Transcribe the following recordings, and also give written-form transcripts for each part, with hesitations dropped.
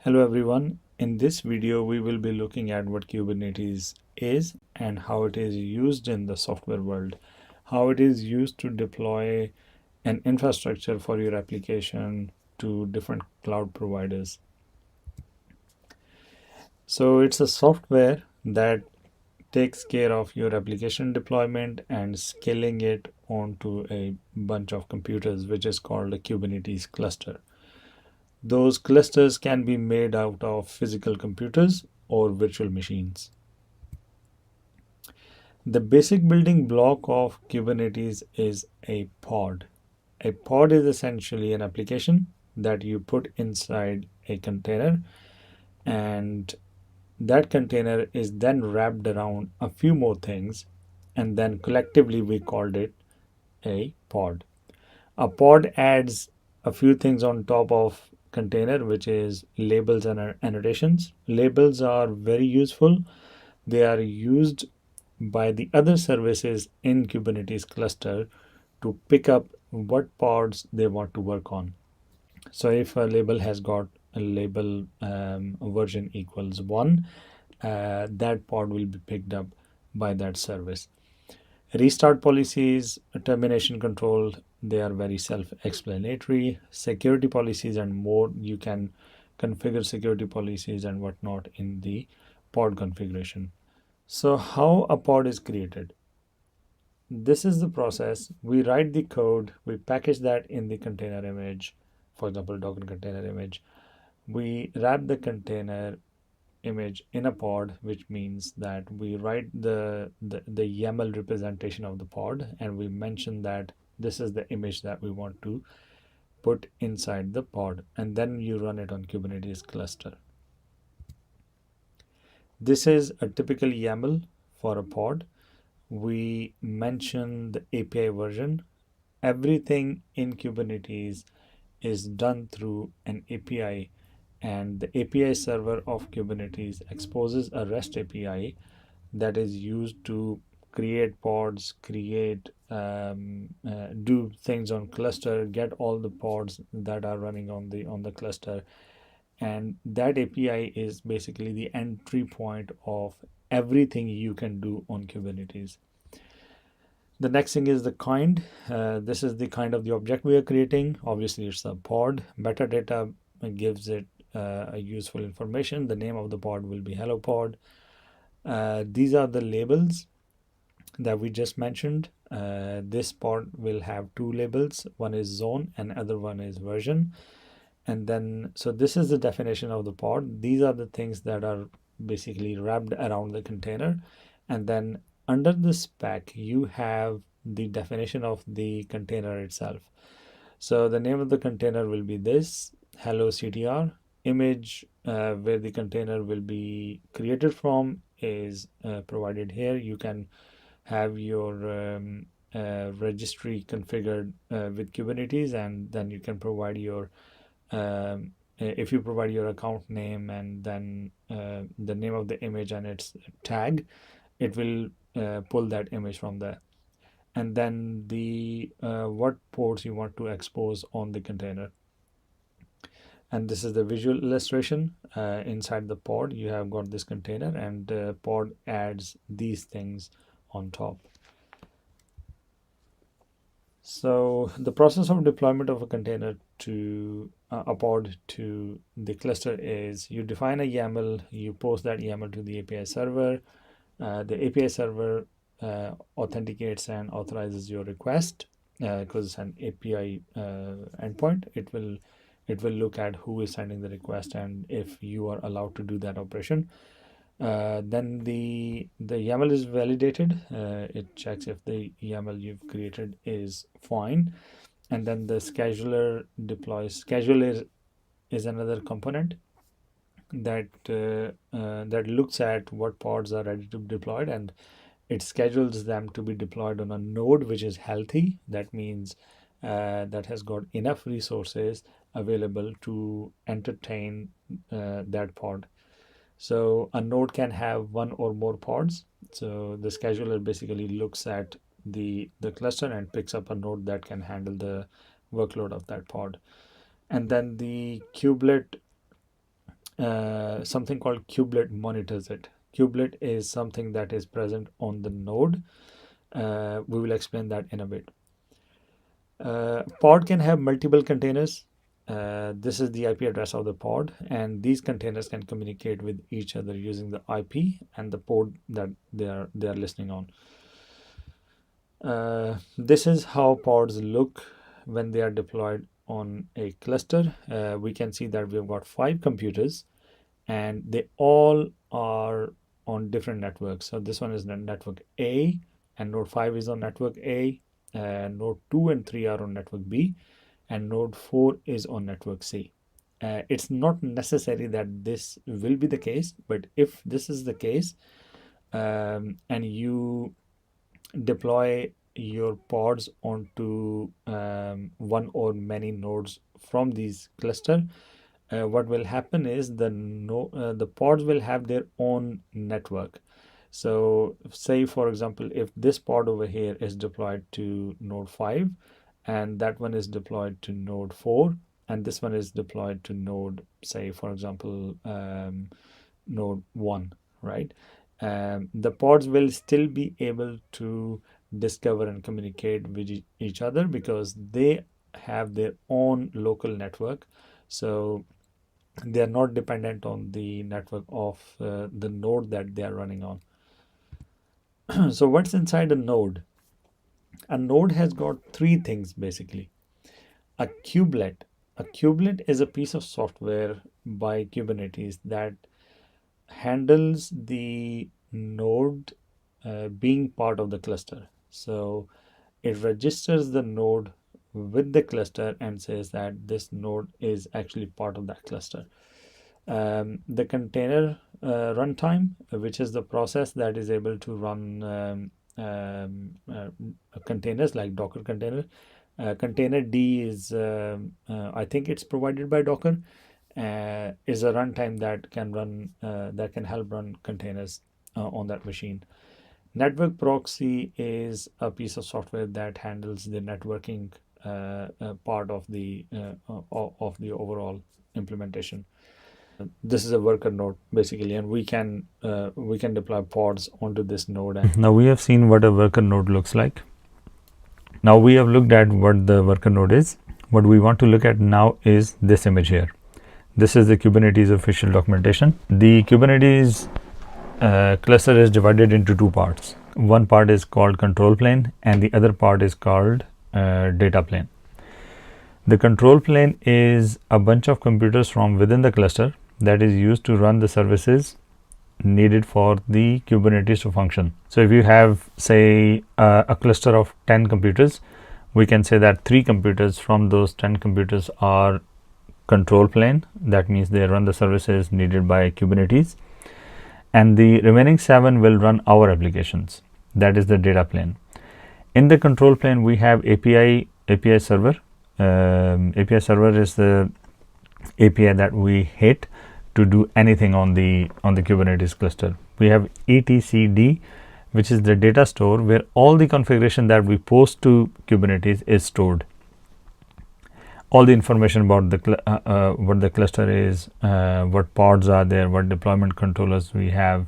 Hello everyone. In this video, we will be looking at what Kubernetes is and how it is used in the software world, how it is used to deploy an infrastructure for your application to different cloud providers. So it's a software that takes care of your application deployment and scaling it onto a bunch of computers, which is called a Kubernetes cluster. Those clusters can be made out of physical computers or virtual machines. The basic building block of Kubernetes is a pod. A pod is essentially an application that you put inside a container, and that container is then wrapped around a few more things, and then collectively we called it a pod. A pod adds a few things on top of container, which is labels and annotations. Labels are very useful. They are used by the other services in Kubernetes cluster to pick up what pods they want to work on. So if a label has got a label version equals 1, that pod will be picked up by that service. Restart policies, termination control, they are very self-explanatory. Security policies and more, you can configure security policies and whatnot in the pod configuration. So how a pod is created? This is the process. We write the code, we package that in the container image, for example, Docker container image. We wrap the container image in a pod, which means that we write the YAML representation of the pod, and we mention that this is the image that we want to put inside the pod, and then you run it on Kubernetes cluster. This is a typical YAML for a pod. We mention the API version. Everything in Kubernetes is done through an API, and the API server of Kubernetes exposes a REST API that is used to create pods, do things on cluster, get all the pods that are running on the cluster, and that API is basically the entry point of everything you can do on Kubernetes. The next thing is the kind. This is the kind of the object we are creating. Obviously, it's a pod. Metadata gives it a useful information. The name of the pod will be hello pod. These are the labels that we just mentioned. This pod will have two labels. One is zone and other one is version. And then, so this is the definition of the pod. These are the things that are basically wrapped around the container. And then under the spec, you have the definition of the container itself. So the name of the container will be this, hello CTR. Image where the container will be created from is provided here. You can have your registry configured with Kubernetes, and then you can provide your if you provide your account name and then the name of the image and its tag, it will pull that image from there. And then the what ports you want to expose on the container. And this is the visual illustration. Inside the pod, you have got this container, and pod adds these things on top. So the process of deployment of a container to a pod to the cluster is you define a YAML, you post that YAML to the API server. The API server authenticates and authorizes your request because it's an API endpoint. It will look at who is sending the request and if you are allowed to do that operation. Then the YAML is validated. It checks if the YAML you've created is fine, and then the scheduler deploys. Scheduler is another component that that looks at what pods are ready to be deployed, and it schedules them to be deployed on a node which is healthy. That means that has got enough resources available to entertain that pod. So a node can have one or more pods. So the scheduler basically looks at the cluster and picks up a node that can handle the workload of that pod. And then the kubelet something called Kubelet monitors it. Kubelet is something that is present on the node. We will explain that in a bit. Pod can have multiple containers. This is the IP address of the pod, and these containers can communicate with each other using the IP and the port that they are listening on. This is how pods look when they are deployed on a cluster. We can see that we've got 5 computers, and they all are on different networks. So this one is network A, and node 5 is on network A, node 2 and 3 are on network B, and node 4 is on network C. It's not necessary that this will be the case, but if this is the case, and you deploy your pods onto one or many nodes from these cluster, what will happen is the pods will have their own network. So say, for example, if this pod over here is deployed to node 5, and that one is deployed to node 4, and this one is deployed to node, say, for example, node 1, right? The pods will still be able to discover and communicate with each other because they have their own local network. So they are not dependent on the network of the node that they are running on. So what's inside a node? A node has got 3 things basically. A kubelet. A kubelet is a piece of software by Kubernetes that handles the node being part of the cluster. So it registers the node with the cluster and says that this node is actually part of that cluster. The container runtime, which is the process that is able to run containers like Docker container. Container D is, I think it's provided by Docker, is a runtime that can run, that can help run containers on that machine. Network proxy is a piece of software that handles the networking part of the overall implementation. This is a worker node basically, and we can deploy pods onto this node. And now we have seen what a worker node looks like. Now we have looked at what the worker node is. What we want to look at now is this image here. This is the Kubernetes official documentation. The Kubernetes cluster is divided into 2 parts. One part is called control plane, and the other part is called data plane. The control plane is a bunch of computers from within the cluster that is used to run the services needed for the Kubernetes to function. So if you have, say, a cluster of 10 computers, we can say that 3 computers from those 10 computers are control plane. That means they run the services needed by Kubernetes, and the remaining 7 will run our applications. That is the data plane. In the control plane, we have API server. API server is the API that we hit to do anything on the Kubernetes cluster. We have etcd, which is the data store where all the configuration that we post to Kubernetes is stored. All the information about the what the cluster is, what pods are there, what deployment controllers we have,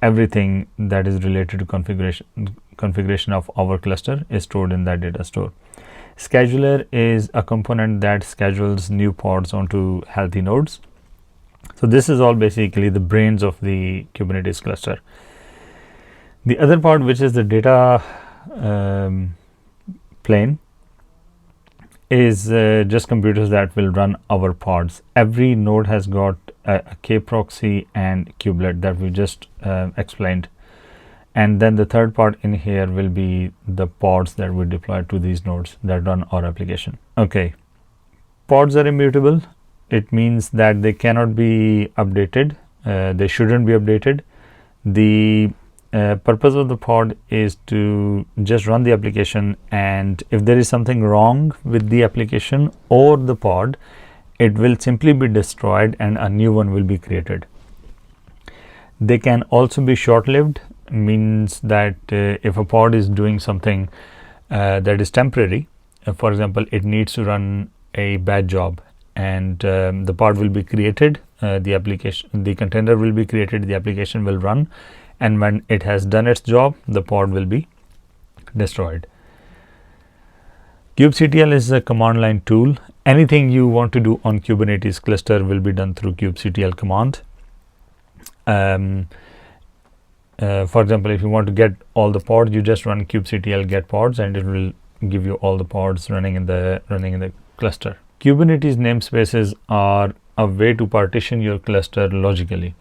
everything that is related to configuration of our cluster is stored in that data store. Scheduler is a component that schedules new pods onto healthy nodes. So this is all basically the brains of the Kubernetes cluster. The other part, which is the data plane, is just computers that will run our pods. Every node has got a kproxy and kubelet that we just explained. And then the third part in here will be the pods that we deploy to these nodes that run our application. Okay, pods are immutable. It means that they cannot be updated. They shouldn't be updated. The purpose of the pod is to just run the application, and if there is something wrong with the application or the pod, it will simply be destroyed and a new one will be created. They can also be short-lived, means that if a pod is doing something that is temporary, for example, it needs to run a bad job and the pod will be created, the container will be created, the application will run, and when it has done its job, the pod will be destroyed. kubectl is a command line tool. Anything you want to do on Kubernetes cluster will be done through kubectl command. For example, if you want to get all the pods, you just run kubectl get pods, and it will give you all the pods running in the cluster. Kubernetes namespaces are a way to partition your cluster logically.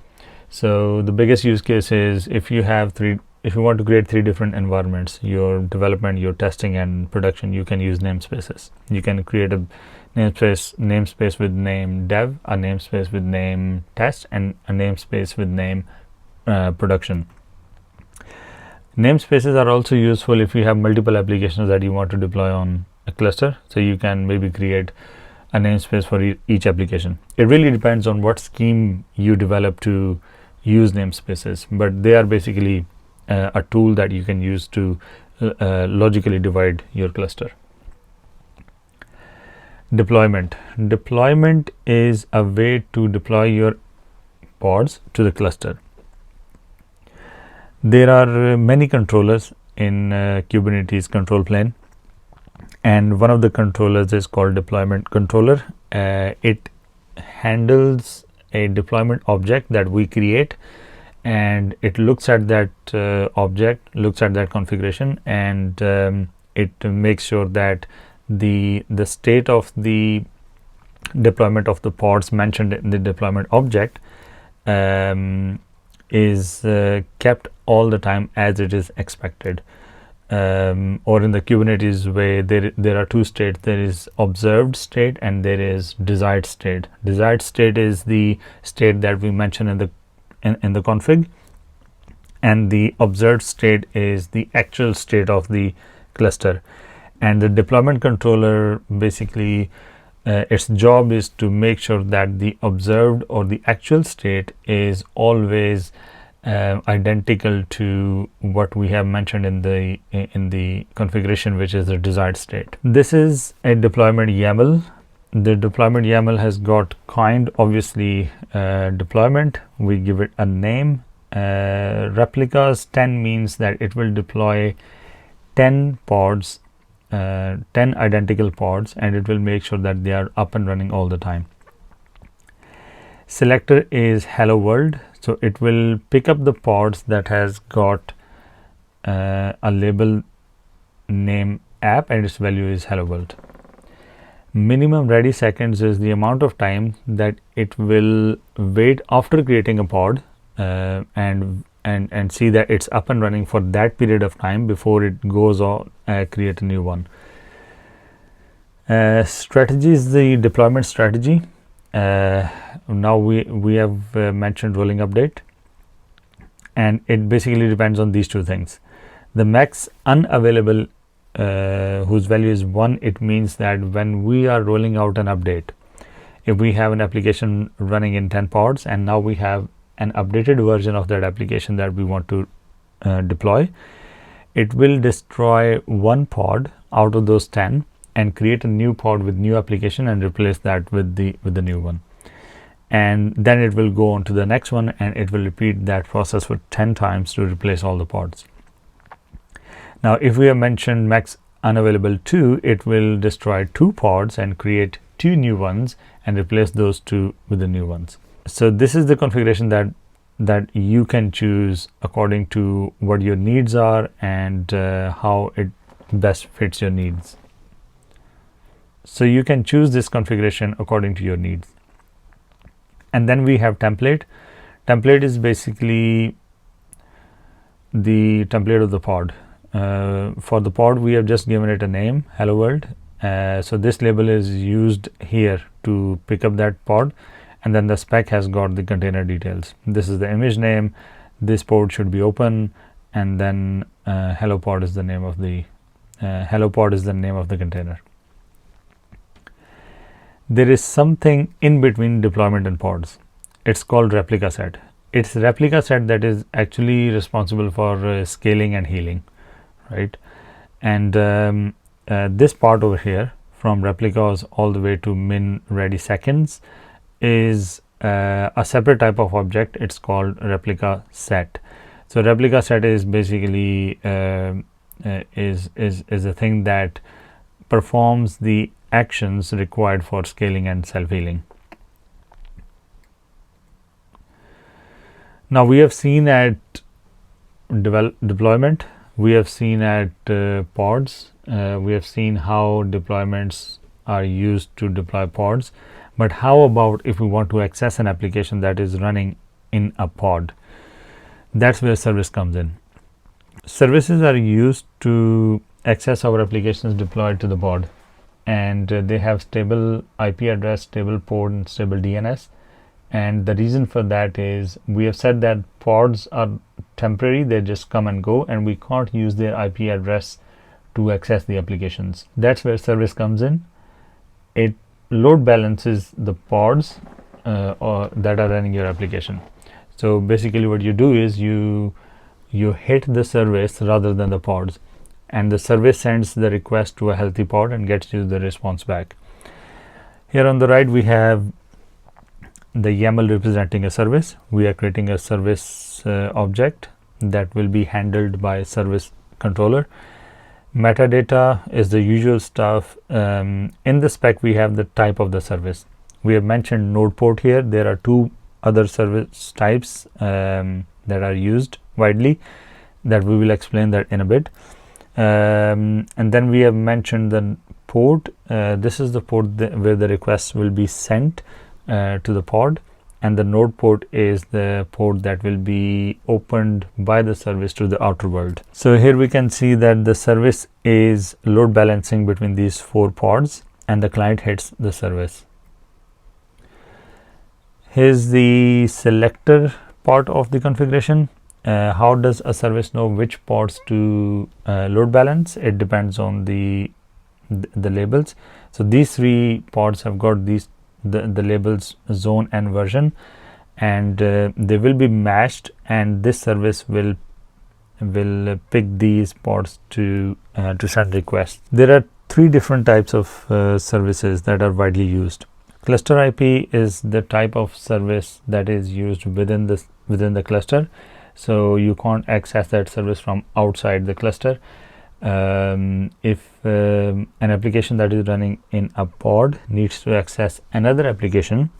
So the biggest use case is if you want to create 3 different environments, your development, your testing, and production, you can use namespaces. You can create a namespace with name dev, a namespace with name test, and a namespace with name production. Namespaces are also useful if you have multiple applications that you want to deploy on a cluster. So you can maybe create a namespace for each application. It really depends on what scheme you develop to use namespaces, but they are basically a tool that you can use to logically divide your cluster. Deployment is a way to deploy your pods to the cluster. There are many controllers in Kubernetes control plane, and one of the controllers is called deployment controller. It handles a deployment object that we create, and it looks at that object, looks at that configuration, and it makes sure that the state of the deployment of the pods mentioned in the deployment object is kept all the time as it is expected. Or in the Kubernetes way, there are 2 states. There is observed state and there is desired state. Desired state is the state that we mention in the config, and the observed state is the actual state of the cluster. And the deployment controller basically its job is to make sure that the observed or the actual state is always identical to what we have mentioned in the configuration, which is the desired state. This is a deployment YAML. The deployment YAML has got obviously deployment. We give it a name. Replicas 10 means that it will deploy 10 pods, 10 identical pods, and it will make sure that they are up and running all the time. Selector is hello world, so it will pick up the pods that has got a label name app and its value is hello world. Minimum ready seconds is the amount of time that it will wait after creating a pod and see that it's up and running for that period of time before it goes on create a new one. Strategy is the deployment strategy. Now we have mentioned rolling update, and it basically depends on these 2 things. The max unavailable whose value is 1, it means that when we are rolling out an update, if we have an application running in 10 pods and now we have an updated version of that application that we want to deploy, it will destroy 1 pod out of those 10 and create a new pod with new application and replace that with the new one, and then it will go on to the next one and it will repeat that process for 10 times to replace all the pods. Now if we have mentioned max unavailable 2, it will destroy 2 pods and create 2 new ones and replace those 2 with the new ones. So this is the configuration that you can choose according to what your needs are and how it best fits your needs. So you can choose this configuration according to your needs. And then we have template. Template is basically the template of the pod. For the pod, we have just given it a name, hello world. So this label is used here to pick up that pod, and then the spec has got the container details. This is the image name. This port should be open, and then hello pod is the name of the container. There is something in between deployment and pods. It's called replica set. It's replica set that is actually responsible for scaling and healing, right? And this part over here from replicas all the way to min ready seconds is a separate type of object. It's called replica set. So replica set is basically is a thing that performs the actions required for scaling and self-healing. Now we have seen at deployment, we have seen at pods, we have seen how deployments are used to deploy pods. But how about if we want to access an application that is running in a pod? That's where service comes in. Services are used to access our applications deployed to the pod, and they have stable IP address, stable port, and stable DNS. And the reason for that is we have said that pods are temporary, they just come and go, and we can't use their IP address to access the applications. That's where service comes in. It load balances the pods or that are running your application. So basically what you do is you hit the service rather than the pods, and the service sends the request to a healthy pod and gets you the response back. Here on the right we have the YAML representing a service. We are creating a service object that will be handled by service controller. Metadata is the usual stuff. In the spec we have the type of the service. We have mentioned NodePort here. There are two other service types that are used widely that we will explain that in a bit. And then we have mentioned the port. This is the port where the requests will be sent to the pod, and the NodePort is the port that will be opened by the service to the outer world. So here we can see that the service is load balancing between these 4 pods, and the client hits the service. Here's the selector part of the configuration. How does a service know which pods to load balance? It depends on the labels. So these 3 pods have got these the labels zone and version, and they will be matched, and this service will pick these pods to send requests. There are 3 different types of services that are widely used. ClusterIP is the type of service that is used within the cluster, so you can't access that service from outside the cluster. If an application that is running in a pod needs to access another application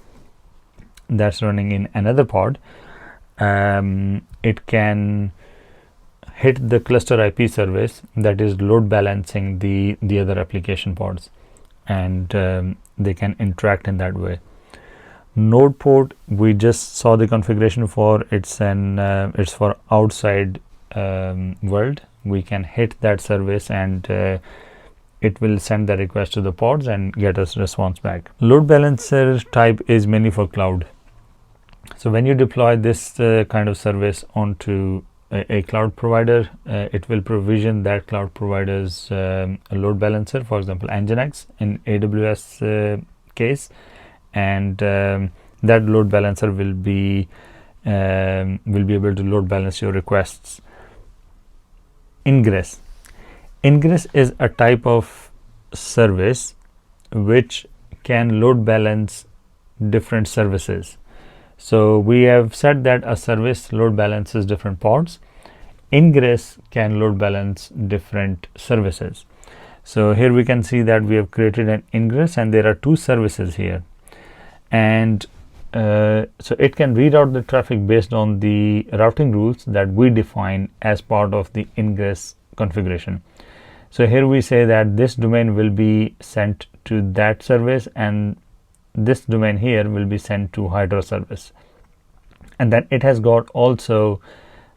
that's running in another pod, it can hit the ClusterIP service that is load balancing the other application pods, and they can interact in that way. NodePort, we just saw the configuration for. It's for outside world. We can hit that service, and it will send the request to the pods and get us response back. Load balancer type is mainly for cloud. So when you deploy this kind of service onto a cloud provider, it will provision that cloud provider's load balancer, for example NGINX in AWS case, and that load balancer will be able to load balance your requests. Ingress is a type of service which can load balance different services. So we have said that a service load balances different pods. Ingress can load balance different services. So here we can see that we have created an ingress, and there are 2 services here, and so it can read out the traffic based on the routing rules that we define as part of the ingress configuration. So here we say that this domain will be sent to that service, and this domain here will be sent to Hydra service. And then it has got also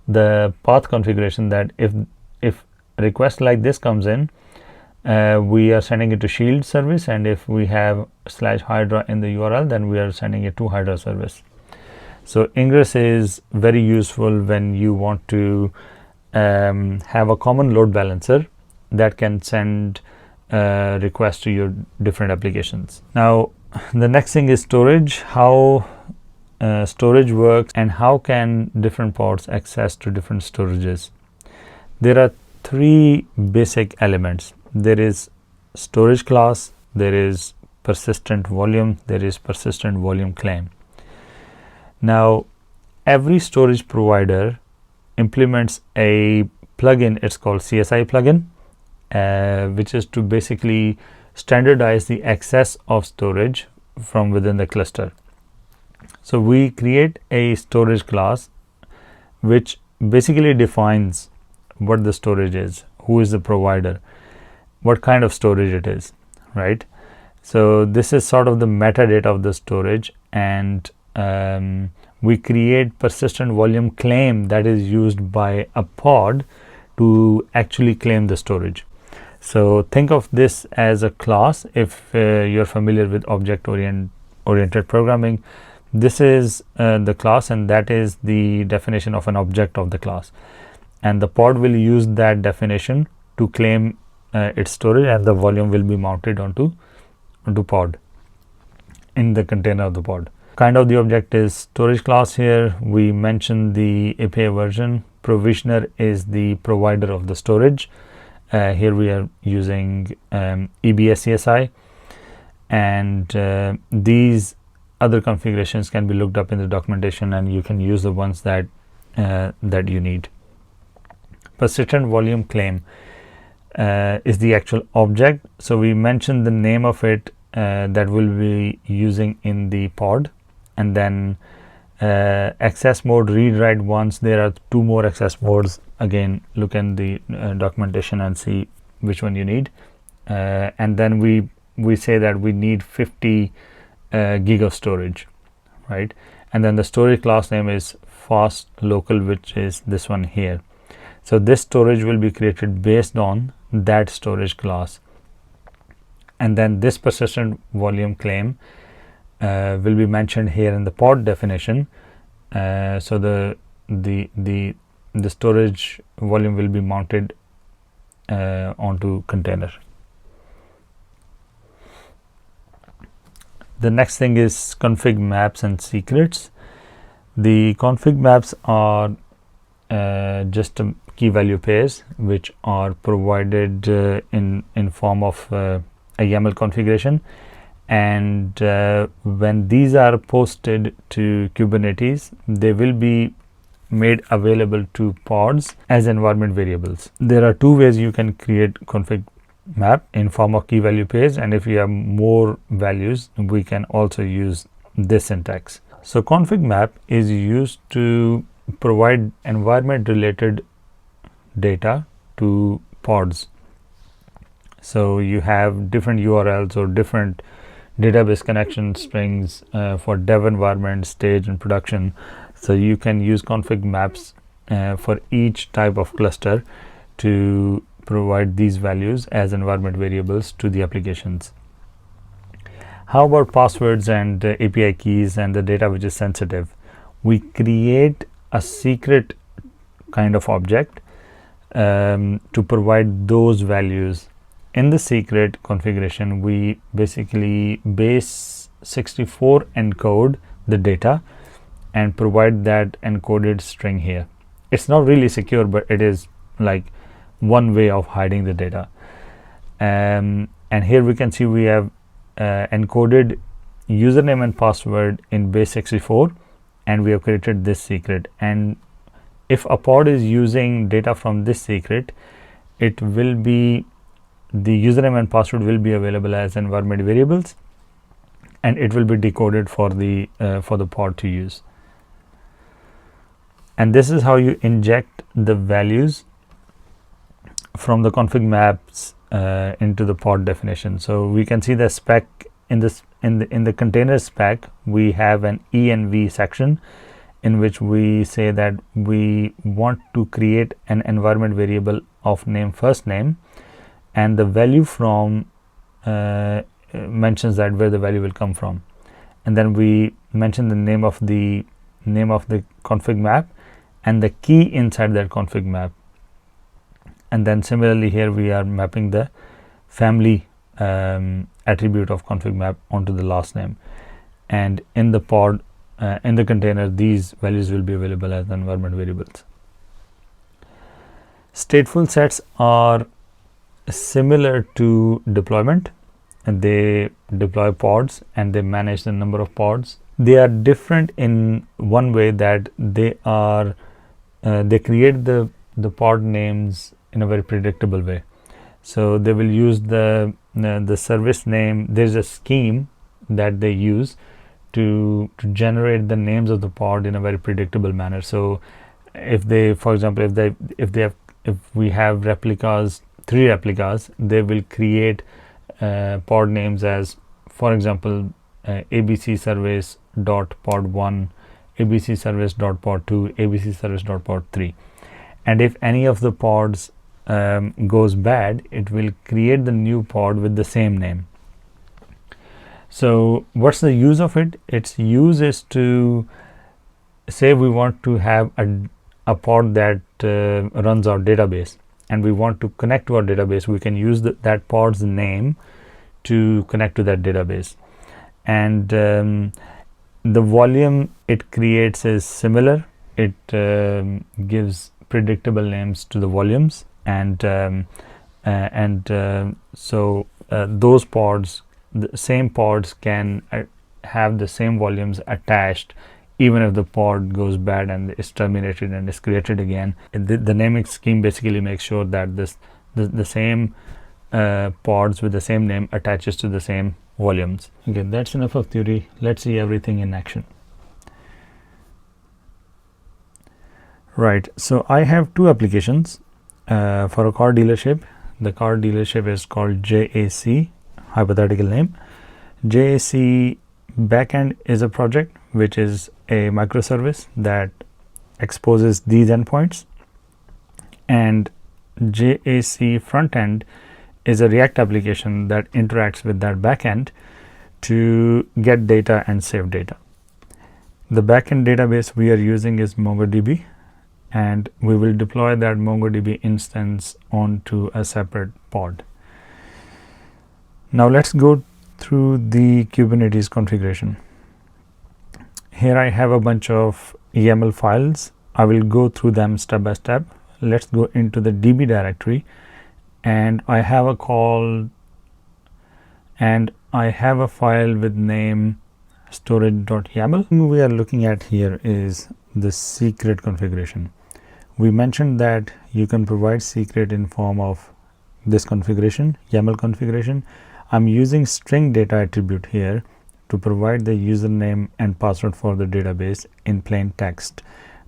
the path configuration that if a request like this comes in, we are sending it to Shield service, and if we have /Hydra in the URL, then we are sending it to Hydra service. So Ingress is very useful when you want to have a common load balancer that can send requests to your different applications. Now the next thing is storage. How storage works, and how can different pods access to different storages. There are 3 basic elements. There is storage class, there is persistent volume, there is persistent volume claim. Now, every storage provider implements a plugin, it's called CSI plugin, which is to basically standardize the access of storage from within the cluster. So we create a storage class which basically defines what the storage is, who is the provider, what kind of storage it is, right? So this is sort of the metadata of the storage, and we create persistent volume claim that is used by a pod to actually claim the storage. So think of this as a class. If you're familiar with object-oriented programming, this is the class, and that is the definition of an object of the class. And the pod will use that definition to claim its storage, and the volume will be mounted onto pod in the container of the pod. Kind of the object is storage class here. We mentioned the API version. Provisioner is the provider of the storage. Here we are using EBS CSI, and these other configurations can be looked up in the documentation, and you can use the ones that you need. Persistent volume claim is the actual object. So we mentioned the name of it that we'll be using in the pod, and then access mode, read write once. There are two more access modes. Again, look in the documentation and see which one you need. And then we say that we need 50 gig of storage, right? And then the storage class name is fast local, which is this one here. So this storage will be created based on that storage class, and then this persistent volume claim will be mentioned here in the pod definition. So the storage volume will be mounted onto container. The next thing is config maps and secrets. The config maps are just key value pairs which are provided in form of a YAML configuration, and when these are posted to Kubernetes, they will be made available to pods as environment variables. There are two ways you can create config map in form of key value pairs, and if you have more values, we can also use this syntax. So config map is used to provide environment related data to pods. So you have different URLs or different database connection strings for dev environment, stage, and production. So you can use config maps for each type of cluster to provide these values as environment variables to the applications. How about passwords and API keys and the data which is sensitive? We create a secret kind of object to provide those values. In the secret configuration, we basically base 64 encode the data and provide that encoded string here. It's not really secure, but it is like one way of hiding the data. And here we can see we have encoded username and password in base 64, and we have created this secret. And if a pod is using data from this secret, it will be the username and password will be available as environment variables, and it will be decoded for the pod to use. And this is how you inject the values from the config maps into the pod definition. So we can see the spec in the container spec. We have an env section in which we say that we want to create an environment variable of name first name, and the value from mentions that where the value will come from, and then we mention the name of the config map and the key inside that config map. And then similarly here we are mapping the family attribute of config map onto the last name, and in the pod in the container these values will be available as environment variables. Stateful sets are similar to deployment. and they deploy pods and they manage the number of pods. They are different in one way that they are they create the pod names in a very predictable way. So they will use the service name. There's a scheme that they use to generate the names of the pod in a very predictable manner. So if they, for example, if we have replicas, 3 replicas, they will create pod names as, for example, ABC service dot pod 1, ABC service dot pod 2, ABC service dot pod 3. And if any of the pods goes bad, it will create the new pod with the same name. So what's the use of it? Its use is to say we want to have a pod that runs our database, and we want to connect to our database. We can use that pod's name to connect to that database, and the volume it creates is similar. It gives predictable names to the volumes, and so those pods, the same pods can have the same volumes attached even if the pod goes bad and is terminated and is created again. The naming scheme basically makes sure that the same pods with the same name attaches to the same volumes. Okay, that's enough of theory. Let's see everything in action. Right, so I have 2 applications for a car dealership. The car dealership is called JAC, hypothetical name. JAC Backend is a project which is a microservice that exposes these endpoints, and JAC Frontend is a React application that interacts with that backend to get data and save data. The backend database we are using is MongoDB, and we will deploy that MongoDB instance onto a separate pod. Now let's go through the Kubernetes configuration. Here I have a bunch of YAML files. I will go through them step by step. Let's go into the DB directory, and I have a file with name storage.yaml. What we are looking at here is the secret configuration. We mentioned that you can provide secret in form of this configuration, YAML configuration. I'm using string data attribute here to provide the username and password for the database in plain text.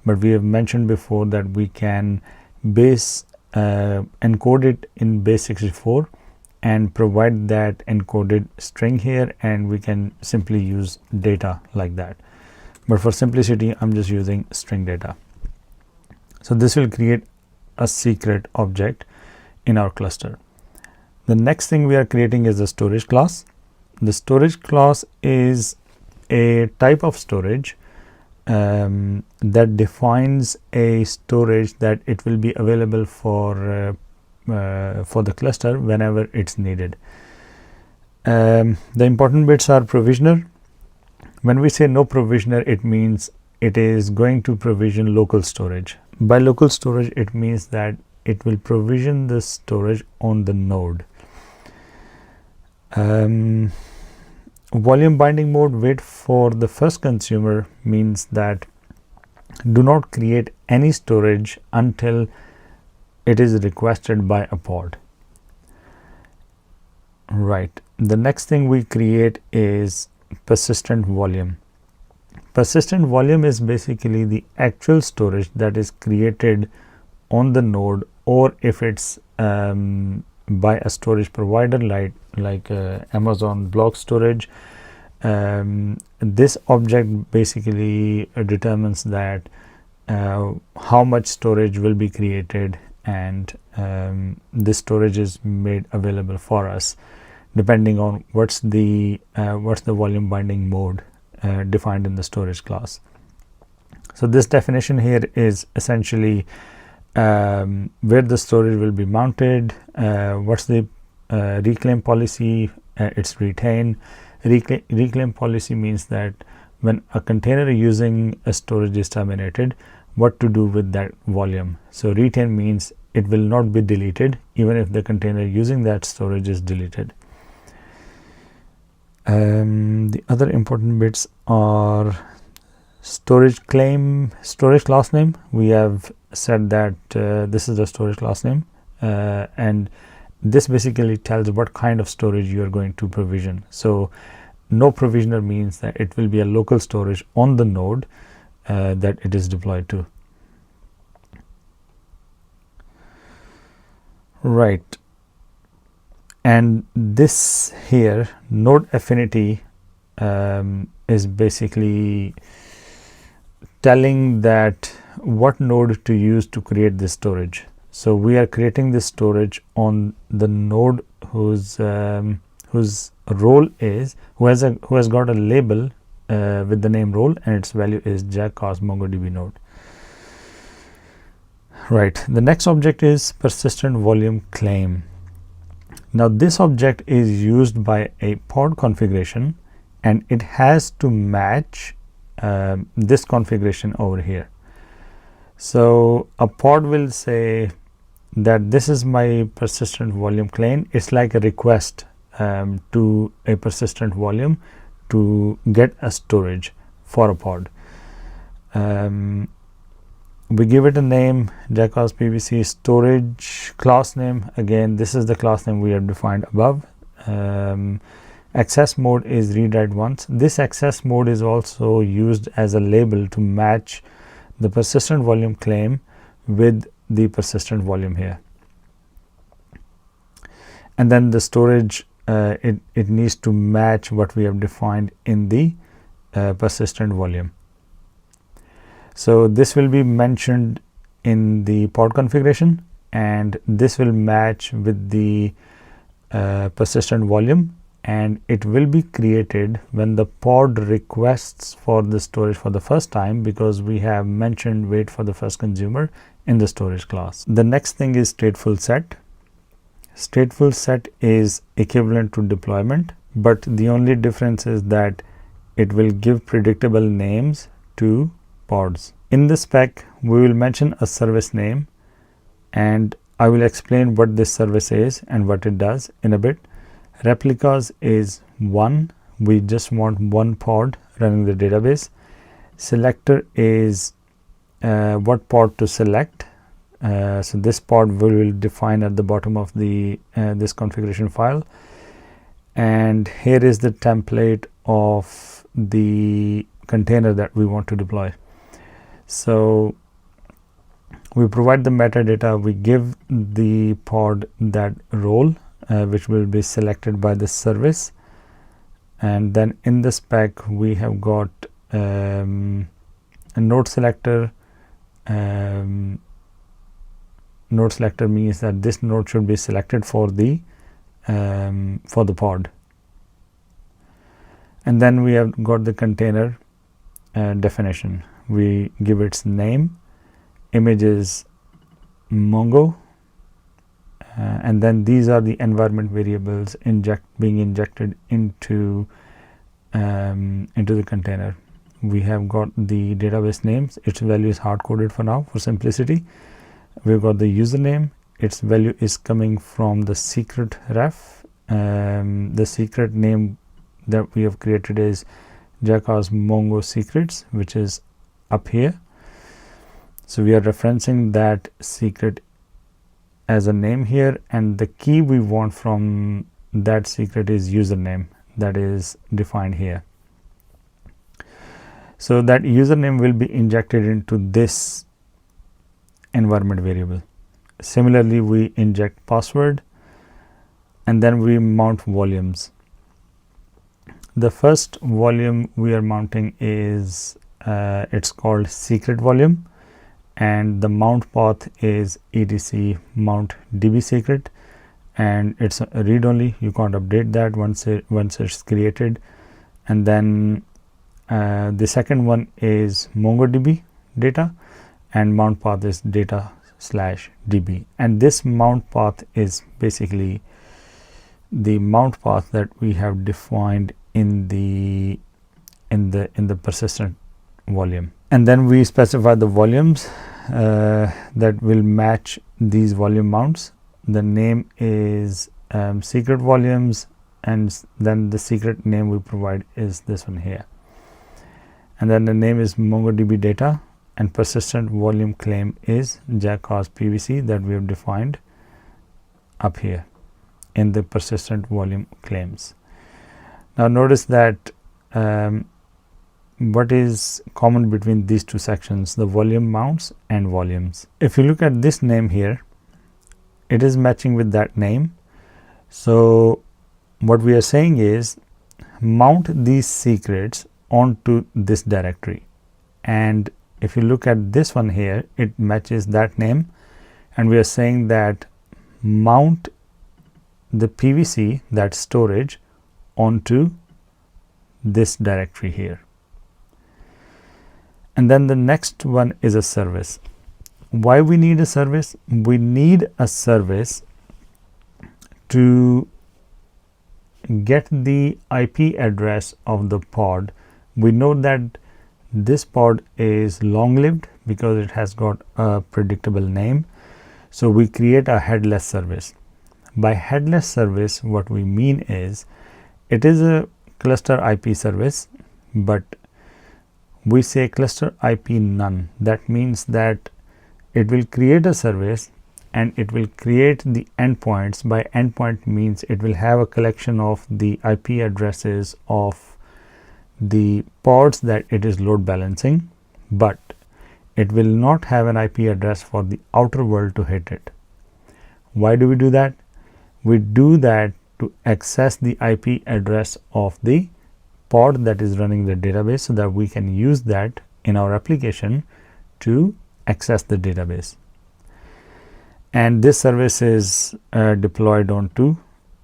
But we have mentioned before that we can encode it in base64 and provide that encoded string here, and we can simply use data like that. But for simplicity, I'm just using string data. So this will create a secret object in our cluster. The next thing we are creating is the storage class. The storage class is a type of storage that defines a storage that it will be available for the cluster whenever it's needed. The important bits are provisioner. When we say no provisioner, it means it is going to provision local storage. By local storage, it means that it will provision the storage on the node. Volume binding mode, wait for the first consumer, means that do not create any storage until it is requested by a pod. Right. The next thing we create is persistent volume. Persistent volume is basically the actual storage that is created on the node, or if it's by a storage provider like Amazon Block Storage. This object basically determines that how much storage will be created, and this storage is made available for us depending on what's the volume binding mode defined in the storage class. So this definition here is essentially where the storage will be mounted, what's the reclaim policy, it's retain. Reclaim policy means that when a container using a storage is terminated, what to do with that volume. So retain means it will not be deleted even if the container using that storage is deleted. The other important bits are storage class name. We have said that this is the storage class name, and this basically tells what kind of storage you are going to provision. So no provisioner means that it will be a local storage on the node that it is deployed to. Right. And this here node affinity is basically telling that what node to use to create this storage. So we are creating this storage on the node whose role is who has got a label with the name role, and its value is jackass MongoDB node. Right. The next object is persistent volume claim. Now this object is used by a pod configuration, and it has to match this configuration over here. So a pod will say that this is my persistent volume claim. It's like a request to a persistent volume to get a storage for a pod. We give it a name, jackass pvc storage class name. Again, this is the class name we have defined above. Access mode is read write once. This access mode is also used as a label to match the persistent volume claim with the persistent volume here. And then the storage, it needs to match what we have defined in the persistent volume. So this will be mentioned in the pod configuration, and this will match with the persistent volume, and it will be created when the pod requests for the storage for the first time, because we have mentioned wait for the first consumer in the storage class. The next thing is StatefulSet. StatefulSet is equivalent to deployment, but the only difference is that it will give predictable names to pods. In the spec, we will mention a service name, and I will explain what this service is and what it does in a bit. Replicas is 1. We just want one pod running the database. Selector is what pod to select. So this pod we will define at the bottom of the this configuration file. And here is the template of the container that we want to deploy. So we provide the metadata, we give the pod that role, which will be selected by the service, and then in the spec we have got a node selector. Node selector means that this node should be selected for the pod, and then we have got the container definition. We give its name, image is Mongo, and then these are the environment variables being injected into the container. We have got the database names. Its value is hard coded for now for simplicity. We've got the username. Its value is coming from the secret ref. The secret name that we have created is jackass Mongo secrets, which is up here. So we are referencing that secret as a name here, and the key we want from that secret is username, that is defined here. So that username will be injected into this environment variable. Similarly, we inject password, and then we mount volumes. The first volume we are mounting is it's called secret volume, and the mount path is etc mount db secret, and it's a read only. You can't update that once it's created. And then the second one is MongoDB data, and mount path is data/db, and this mount path is basically the mount path that we have defined in the persistent volume. And then we specify the volumes that will match these volume mounts. The name is secret volumes, and then the secret name we provide is this one here, and then the name is MongoDB data, and persistent volume claim is jackass PVC that we have defined up here in the persistent volume claims. Now notice that what is common between these two sections, the volume mounts and volumes. If you look at this name here, it is matching with that name. So what we are saying is mount these secrets onto this directory, and if you look at this one here, it matches that name, and we are saying that mount the PVC, that storage, onto this directory here. And then the next one is a service. Why we need a service? We need a service to get the IP address of the pod. We know that this pod is long lived because it has got a predictable name. So we create a headless service. By headless service, what we mean is it is a cluster IP service, but we say cluster IP none. That means that it will create a service and it will create the endpoints. By endpoint means it will have a collection of the IP addresses of the pods that it is load balancing, but it will not have an IP address for the outer world to hit it. Why do we do that? We do that to access the IP address of the pod that is running the database, so that we can use that in our application to access the database. And this service is deployed onto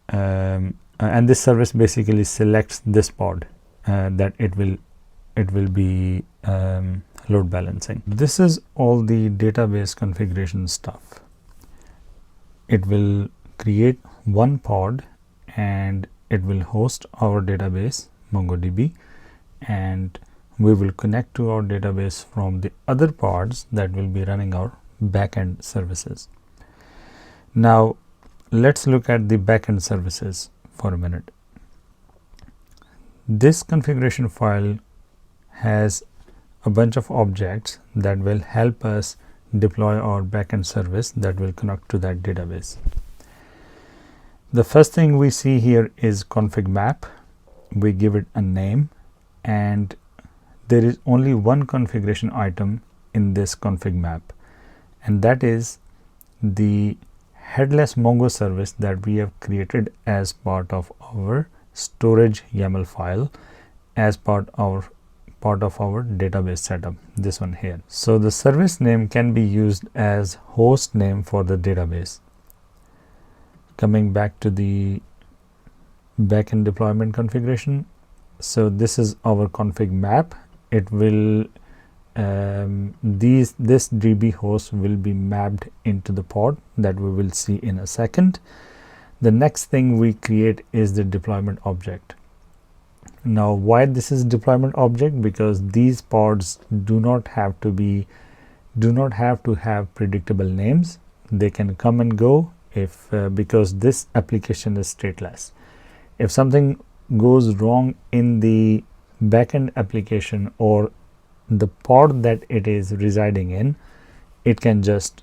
and this service basically selects this pod that it will be load balancing. This is all the database configuration stuff. It will create one pod and it will host our database MongoDB, and we will connect to our database from the other pods that will be running our backend services. Now let's look at the backend services for a minute. This configuration file has a bunch of objects that will help us deploy our backend service that will connect to that database. The first thing we see here is ConfigMap. We give it a name, and there is only one configuration item in this ConfigMap, and that is the headless Mongo service that we have created as part of our storage YAML file, as part of our database setup, this one here. So the service name can be used as host name for the database. Coming back to the backend deployment configuration, so this is our config map. It will this DB host will be mapped into the pod that we will see in a second. The next thing we create is the deployment object. Now why this is deployment object? Because these pods do not have to have predictable names. They can come and go if because this application is stateless. If something goes wrong in the backend application or the pod that it is residing in, it can just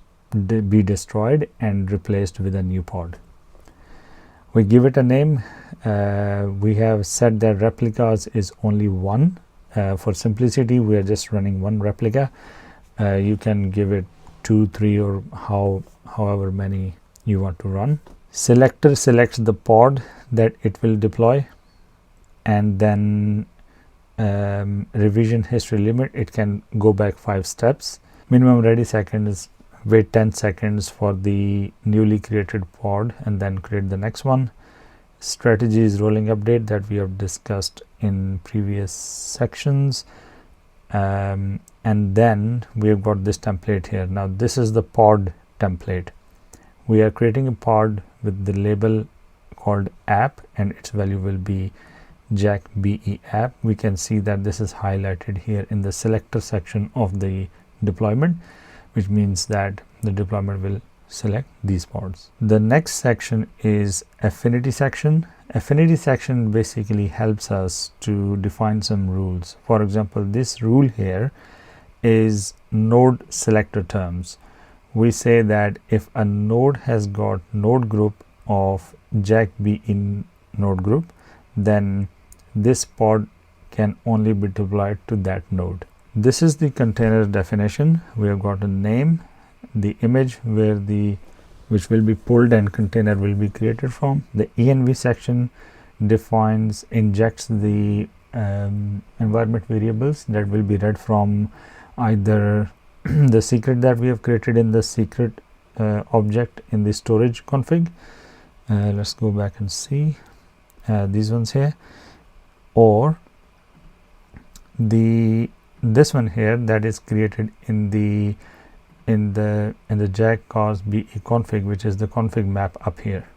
be destroyed and replaced with a new pod. We give it a name. We have set that replicas is only one. For simplicity, we are just running one replica. You can give it 2, 3, or however many you want to run. Selector selects the pod that it will deploy, and then revision history limit, it can go back 5 steps. Minimum ready seconds, wait 10 seconds for the newly created pod and then create the next one. Strategy is rolling update that we have discussed in previous sections, and then we have got this template here. Now this is the pod template. We are creating a pod with the label called app, and its value will be jackbe app. We can see that this is highlighted here in the selector section of the deployment, which means that the deployment will select these pods. The next section is affinity section. affinity section basically helps us to define some rules. For example, this rule here is node selector terms. We say that if a node has got node group of jack be in node group, then this pod can only be deployed to that node. This is the container definition. We have got a name, the image which will be pulled and container will be created from. The env section injects the environment variables that will be read from either the secret that we have created in the secret object in the storage config. Let's go back and see these ones here, or this one here that is created in the jack cause be config, which is the config map up here,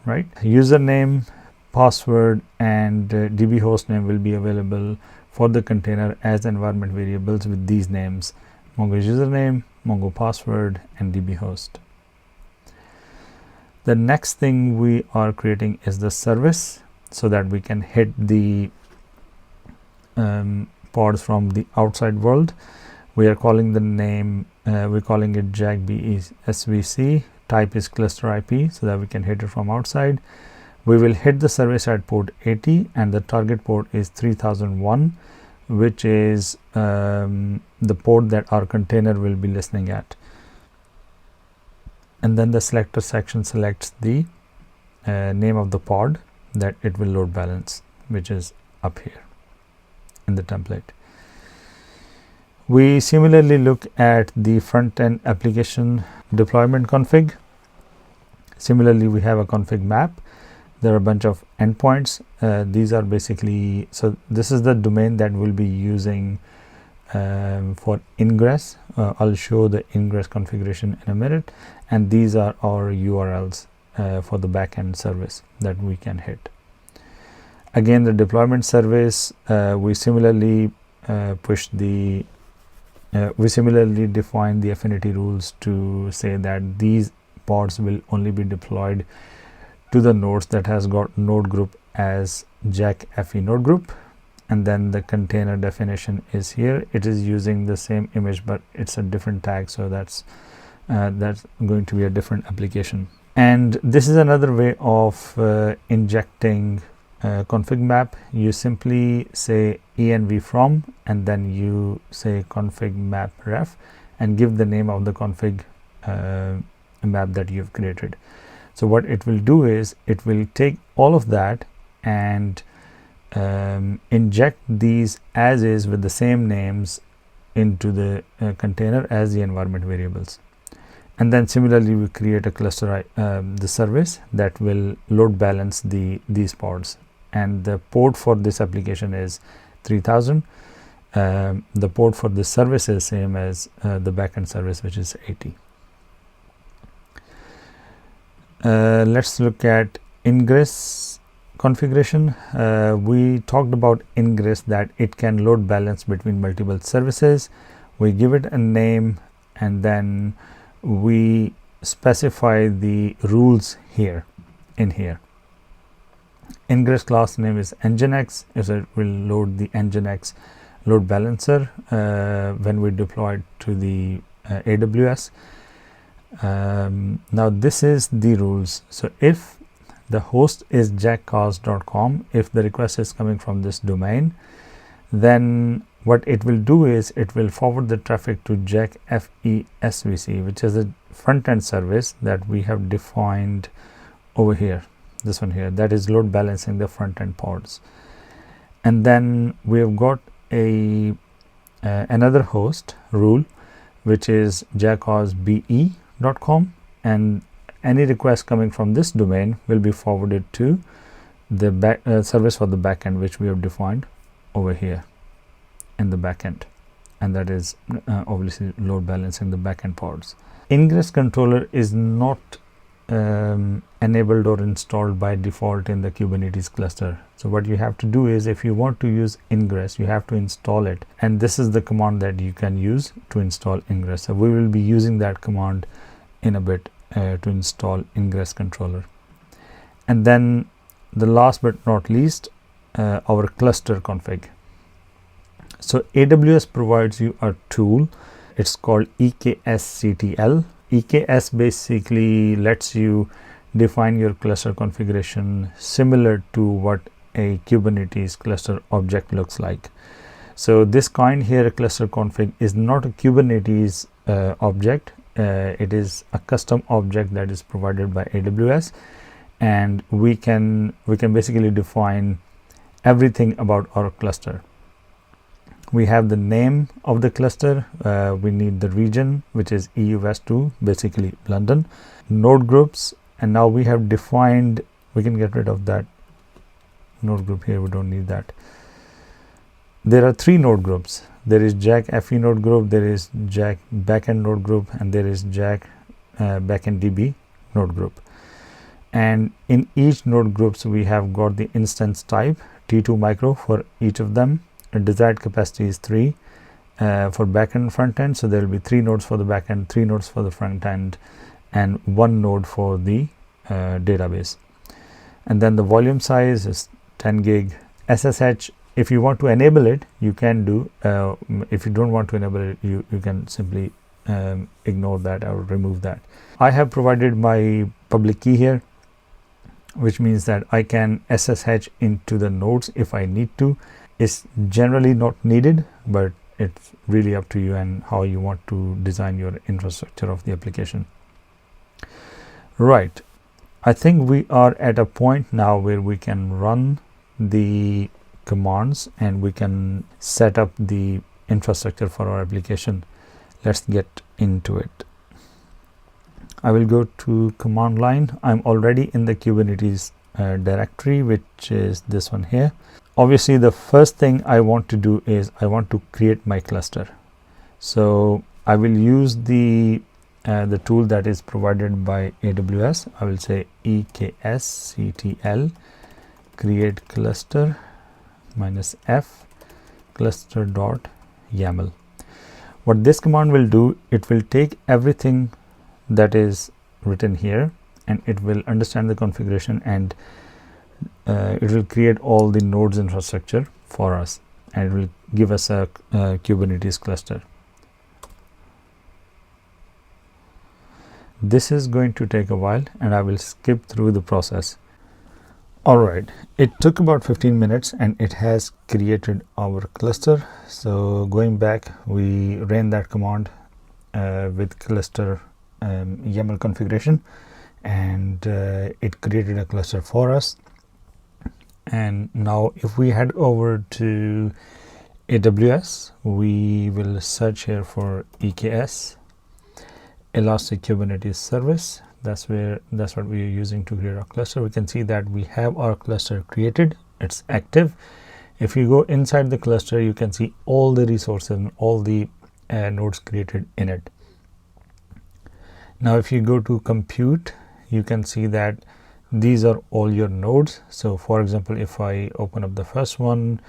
right? Username, password, and db hostname will be available for the container as environment variables with these names: Mongo username, Mongo password, and db host. The next thing we are creating is the service, so that we can hit the pods from the outside world. We are calling the name, we're calling it jackbesvc, type is ClusterIP, so that we can hit it from outside. We will hit the service at port 80 and the target port is 3001, which is the port that our container will be listening at. And then the selector section selects the name of the pod that it will load balance, which is up here in the template. We similarly look at the front end application deployment config. Similarly, we have a config map. There are a bunch of endpoints. These are basically, so this is the domain that we'll be using for Ingress. I'll show the Ingress configuration in a minute, and these are our URLs for the backend service that we can hit. Again, the deployment service, we similarly define the affinity rules to say that these pods will only be deployed to the nodes that has got node group as jack fe node group. And then the container definition is here. It is using the same image, but it's a different tag, so that's going to be a different application. And this is another way of injecting config map. You simply say env from, and then you say config map ref, and give the name of the config map that you've created. So what it will do is it will take all of that and inject these as is with the same names into the container as the environment variables. And then similarly we create a cluster the service that will load balance these pods, and the port for this application is 3000. The port for this service is same as the backend service, which is 80. Let's look at Ingress configuration. We talked about Ingress, that it can load balance between multiple services. We give it a name, and then we specify the rules here in here. Ingress class name is NGINX, so it will load the NGINX load balancer when we deploy it to the AWS. Now this is the rules. So if the host is jackcast.com, if the request is coming from this domain, then what it will do is it will forward the traffic to jack fesvc, which is a front end service that we have defined over here, this one here, that is load balancing the front end pods. And then we have got a another host rule, which is jackcast.be.com, and any request coming from this domain will be forwarded to the service for the backend, which we have defined over here in the backend, and that is obviously load balancing the backend pods. Ingress controller is not enabled or installed by default in the Kubernetes cluster. So what you have to do is, if you want to use Ingress, you have to install it, and this is the command that you can use to install Ingress. So we will be using that command in a bit to install Ingress controller. And then the last but not least, our cluster config. So AWS provides you a tool. It's called eksctl. EKS basically lets you define your cluster configuration similar to what a Kubernetes cluster object looks like. So this kind here, cluster config, is not a Kubernetes object. It is a custom object that is provided by AWS, and we can basically define everything about our cluster. We have the name of the cluster, we need the region, which is EU West 2, basically London, node groups, and now we have defined, we can get rid of that node group here, we don't need that. There are 3 node groups. There is Jack FE node group, there is Jack Backend node group, and there is Jack Backend DB node group. And in each node groups, we have got the instance type T2 micro for each of them. A desired capacity is 3 for backend and front end. So there will be 3 nodes for the backend, 3 nodes for the front end, and 1 node for the database. And then the volume size is 10 gig. SSH, if you want to enable it, you can do. If you don't want to enable it, you can simply ignore that or remove that. I have provided my public key here, which means that I can SSH into the nodes if I need to. It's generally not needed, but it's really up to you and how you want to design your infrastructure of the application. Right. I think we are at a point now where we can run the commands and we can set up the infrastructure for our application. Let's get into it. I will go to command line. I'm already in the Kubernetes directory, which is this one here. Obviously, the first thing I want to do is I want to create my cluster. So I will use the tool that is provided by AWS. I will say eksctl create cluster -f cluster.yaml. What this command will do, it will take everything that is written here and it will understand the configuration, and it will create all the nodes infrastructure for us, and it will give us a Kubernetes cluster. This is going to take a while and I will skip through the process. Alright, it took about 15 minutes and it has created our cluster. So going back, we ran that command with cluster YAML configuration, and it created a cluster for us. And now if we head over to AWS, we will search here for EKS Elastic Kubernetes Service. That's what we are using to create our cluster. We can see that we have our cluster created, it's active. If you go inside the cluster, you can see all the resources and all the nodes created in it. Now if you go to compute, you can see that these are all your nodes. So for example, if I open up the first one,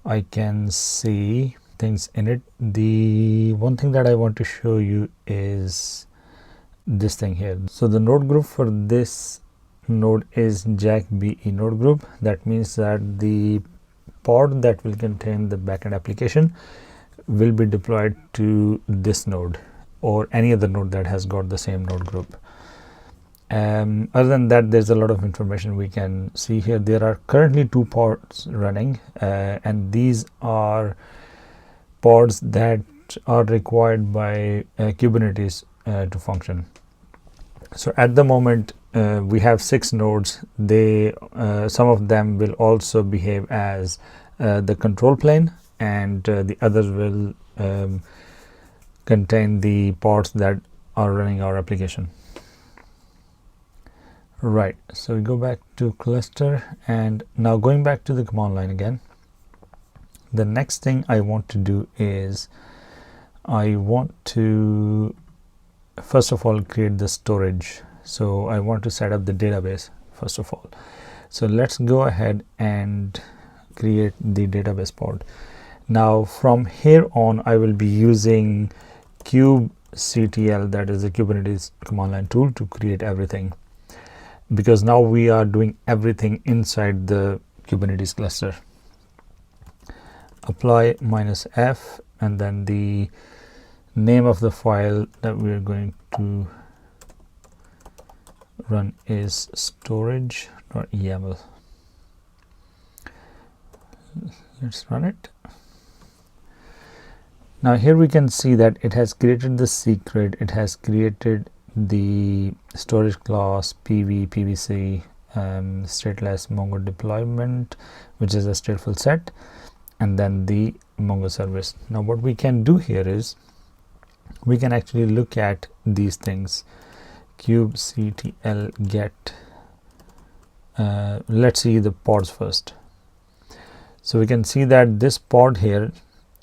I can see things in it. The one thing that I want to show you is this thing here. So the node group for this node is Jack BE node group. That means that the pod that will contain the backend application will be deployed to this node or any other node that has got the same node group. Other than that, there's a lot of information we can see here. There are currently 2 pods running, and these are pods that are required by Kubernetes to function. So at the moment, we have 6 nodes. They some of them will also behave as the control plane, and the others will contain the pods that are running our application. Right, so we go back to cluster, and now going back to the command line again. The next thing I want to do is I want to first of all create the storage. So I want to set up the database first of all. So let's go ahead and create the database pod. Now from here on, I will be using kubectl, that is the Kubernetes command line tool, to create everything. because now we are doing everything inside the Kubernetes cluster. Apply -f, and then the name of the file that we are going to run is storage.yaml. Let's run it. Now here we can see that it has created the secret, it has created the storage class pvc, stateless Mongo deployment, which is a StatefulSet, and then the Mongo service. Now what we can do here is we can actually look at these things. kubectl get, let's see the pods first. So we can see that this pod here,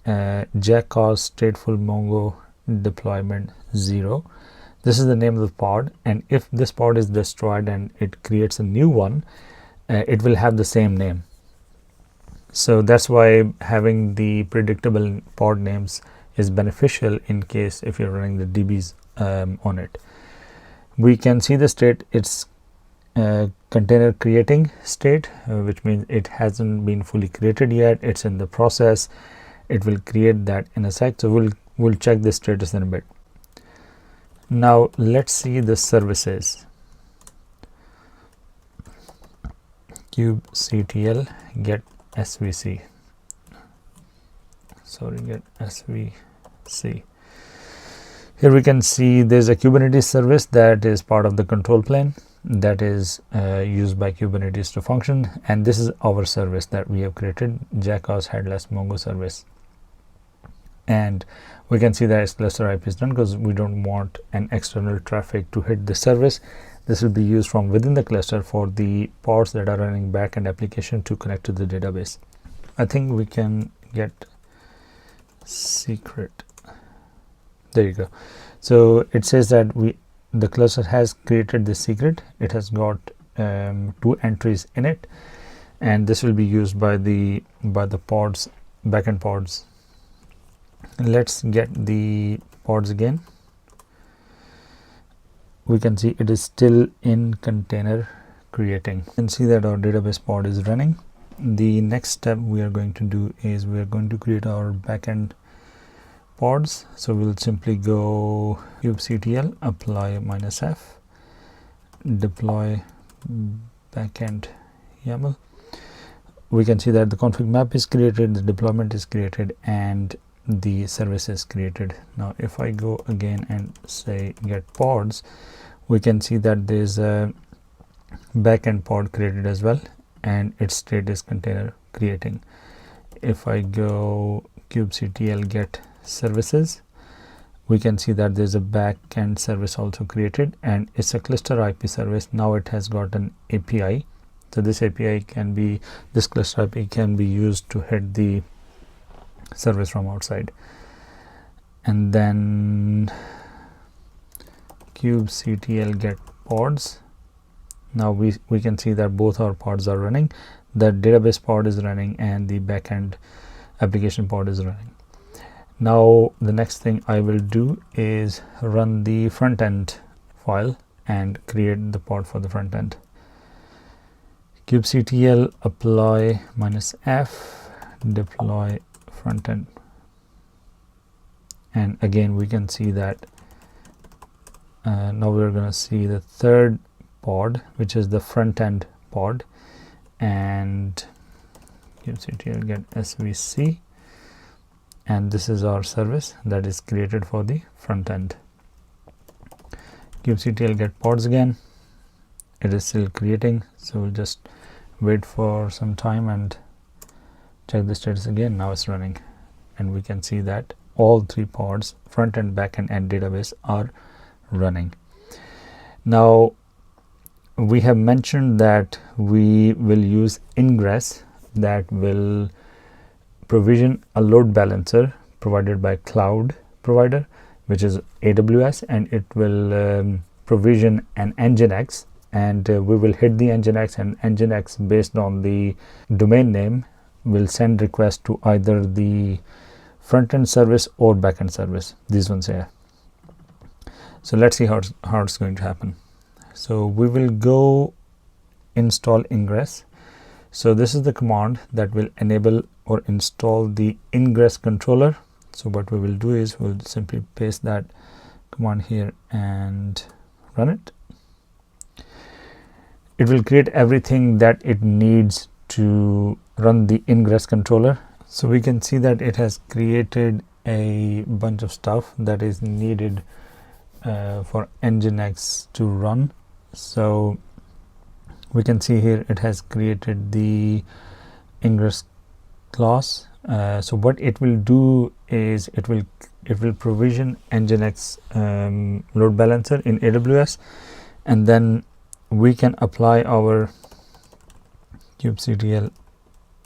jackass stateful Mongo deployment 0, this is the name of the pod, and if this pod is destroyed and it creates a new one, it will have the same name. So that's why having the predictable pod names is beneficial in case if you're running the DBs on it. We can see the state, it's container creating state, which means it hasn't been fully created yet, it's in the process. It will create that in a sec, so we'll check the status in a bit. Now let's see the services. kubectl get svc, get svc. Here we can see there's a Kubernetes service that is part of the control plane that is used by Kubernetes to function, and this is our service that we have created, jackass headless Mongo service. And we can see that its ClusterIP is done because we don't want an external traffic to hit the service. This will be used from within the cluster for the pods that are running backend application to connect to the database. I think we can get secret. There you go. So it says that the cluster has created the secret. It has got 2 entries in it, and this will be used by the pods, backend pods. Let's get the pods again. We can see it is still in container creating. You can see that our database pod is running. The next step we are going to do is we are going to create our backend pods. So we'll simply go kubectl apply -f deploy backend YAML. We can see that the ConfigMap is created, the deployment is created, and the service is created. Now if I go again and say get pods, we can see that there's a backend pod created as well, and its state is container creating. If I go kubectl get services, we can see that there's a backend service also created, and it's a ClusterIP service. Now it has got an API, so this API can be, this ClusterIP can be used to hit the service from outside. And then kubectl get pods. Now we can see that both our pods are running. The database pod is running and the backend application pod is running. Now the next thing I will do is run the front end file and create the pod for the front end. kubectl apply -f deploy front end, and again we can see that now we're going to see the third pod, which is the front end pod, and kubectl get svc, and this is our service that is created for the front end. kubectl get pods again, it is still creating, so we'll just wait for some time and check the status again. Now it's running, and we can see that all 3 pods, front end, back end, and database, are running. Now we have mentioned that we will use Ingress that will provision a load balancer provided by cloud provider, which is AWS, and it will provision an NGINX, and we will hit the NGINX, and NGINX, based on the domain name, will send request to either the front end service or back end service, these ones here. So let's see how it's going to happen. So we will go install Ingress. So this is the command that will enable or install the Ingress controller. So what we will do is we'll simply paste that command here and run it. It will create everything that it needs to run the Ingress controller. So we can see that it has created a bunch of stuff that is needed for NGINX to run. So we can see here it has created the Ingress class. So what it will do is it will provision NGINX load balancer in AWS, and then we can apply our kubectl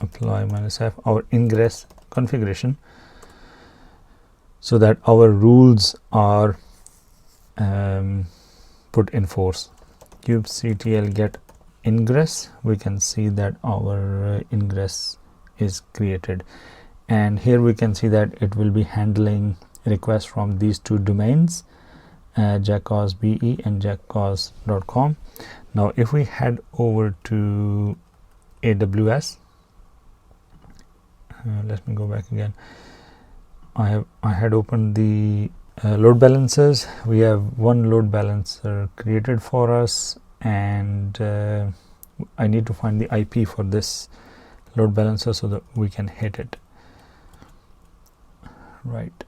apply -f our Ingress configuration, so that our rules are put in force. Kubectl get Ingress, we can see that our Ingress is created, and here we can see that it will be handling requests from these two domains, jackcos.be and jackcos.com. Now if we head over to AWS, let me go back again. I had opened the load balancers. We have one load balancer created for us, and I need to find the IP for this load balancer so that we can hit it. Right,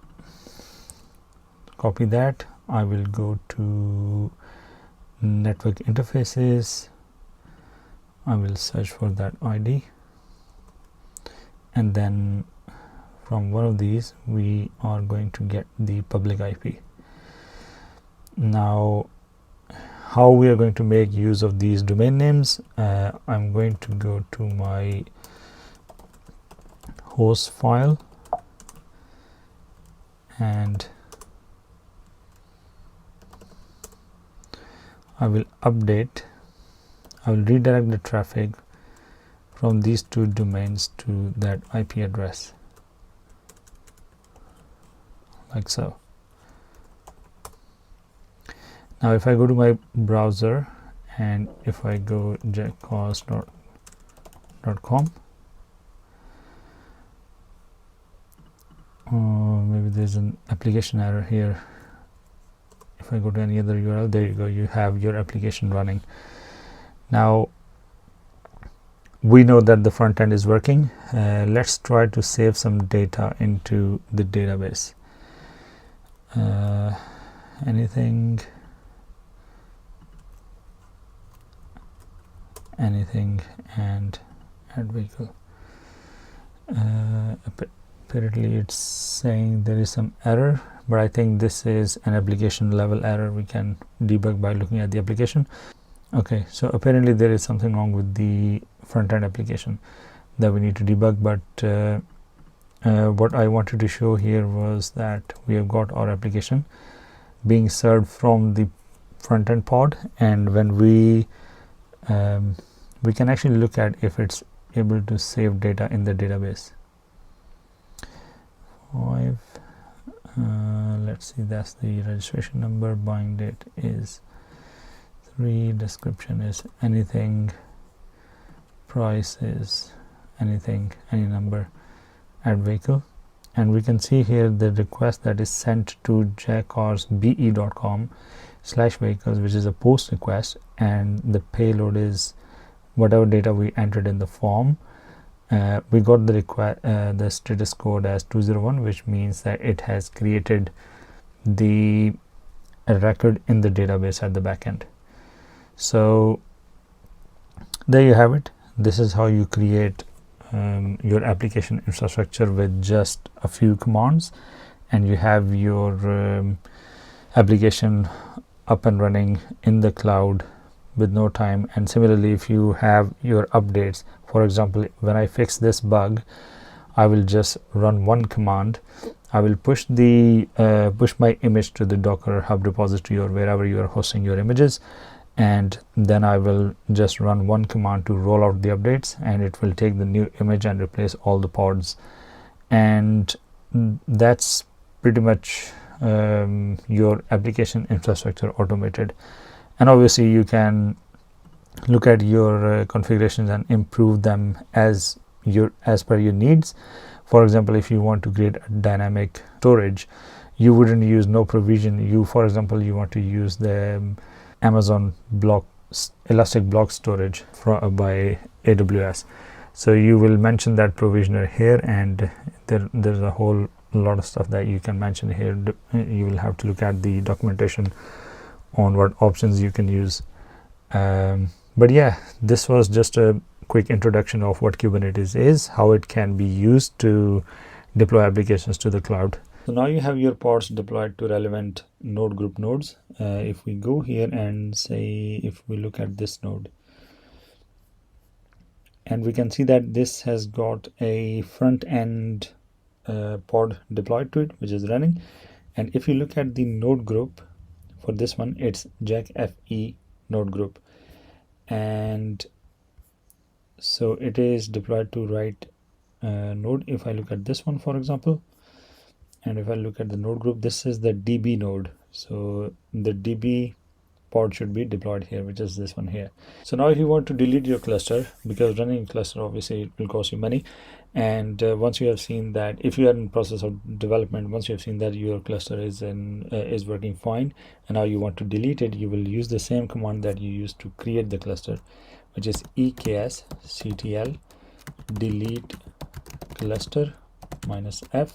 copy that. I will go to network interfaces. I will search for that ID, and then from one of these we are going to get the public IP. Now how we are going to make use of these domain names, I'm going to go to my host file, and I will redirect the traffic from these two domains to that IP address, like so. Now if I go to my browser and if I go jackcos.com, maybe there's an application error here. If I go to any other URL, there you go, you have your application running. Now we know that the front end is working. Let's try to save some data into the database. Anything and add vehicle. Apparently it's saying there is some error, but I think this is an application level error. We can debug by looking at the application. Okay, so apparently there is something wrong with the front-end application that we need to debug, but what I wanted to show here was that we have got our application being served from the front-end pod, and when we can actually look at if it's able to save data in the database. 5, let's see, that's the registration number, buying date is 3, description is anything, price is anything, any number, add vehicle, and we can see here the request that is sent to jackcos.be.com/vehicles, which is a post request, and the payload is whatever data we entered in the form. We got the status code as 201, which means that it has created the record in the database at the backend. So there you have it. This is how you create your application infrastructure with just a few commands, and you have your application up and running in the cloud with no time. And similarly, if you have your updates, for example, when I fix this bug, I will just run one command. I will push my image to the Docker Hub repository or wherever you are hosting your images, and then I will just run one command to roll out the updates, and it will take the new image and replace all the pods. And that's pretty much your application infrastructure automated. And obviously you can look at your configurations and improve them as per your needs. For example, if you want to create a dynamic storage, you wouldn't use no provision. For example, you want to use the Amazon Elastic Block Storage by AWS. So you will mention that provisioner here, and there's a whole lot of stuff that you can mention here. You will have to look at the documentation on what options you can use. But yeah, this was just a quick introduction of what Kubernetes is, how it can be used to deploy applications to the cloud. So now you have your pods deployed to relevant node group nodes. If we go here and say, if we look at this node, and we can see that this has got a front end pod deployed to it, which is running. And if you look at the node group for this one, it's jack fe node group, and so it is deployed to right node. If I look at this one, for example, and if I look at the node group, this is the DB node. So the DB pod should be deployed here, which is this one here. So now if you want to delete your cluster, because running a cluster obviously it will cost you money, and once you have seen that, if you are in process of development, once you have seen that your cluster is working fine, and now you want to delete it, you will use the same command that you used to create the cluster, which is eksctl delete cluster -f.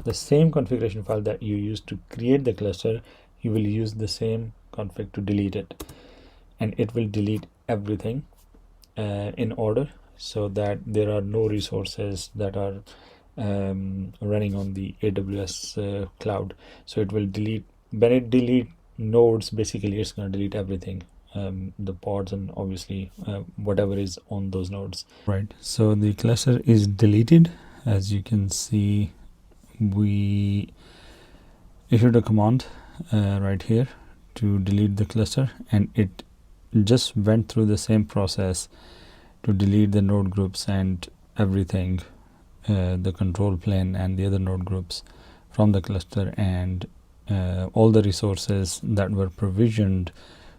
The same configuration file that you used to create the cluster, you will use the same config to delete it, and it will delete everything in order, so that there are no resources that are running on the AWS cloud. So it will delete, when it delete nodes, basically it's going to delete everything, the pods and obviously whatever is on those nodes. Right, so the cluster is deleted. As you can see, we issued a command right here to delete the cluster, and it just went through the same process to delete the node groups and everything, the control plane and the other node groups from the cluster, and all the resources that were provisioned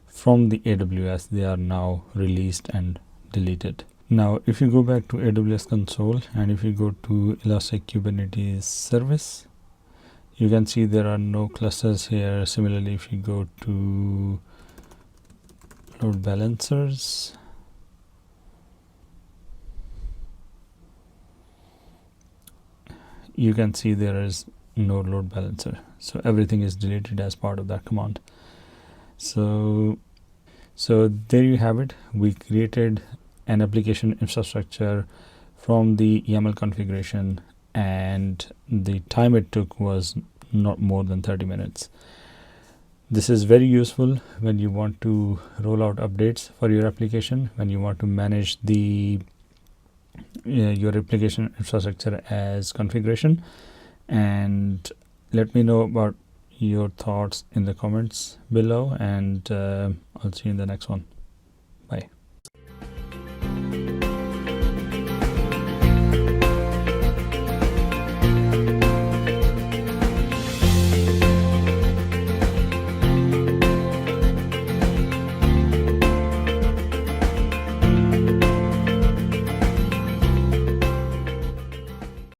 from the AWS, they are now released and deleted. Now if you go back to AWS console, and if you go to Elastic Kubernetes service, you can see there are no clusters here. Similarly, if you go to load balancers, you can see there is no load balancer. So everything is deleted as part of that command. So there you have it. We created an application infrastructure from the YAML configuration, and the time it took was not more than 30 minutes. This is very useful when you want to roll out updates for your application, when you want to manage your application infrastructure as configuration. And let me know about your thoughts in the comments below, and I'll see you in the next one. Bye.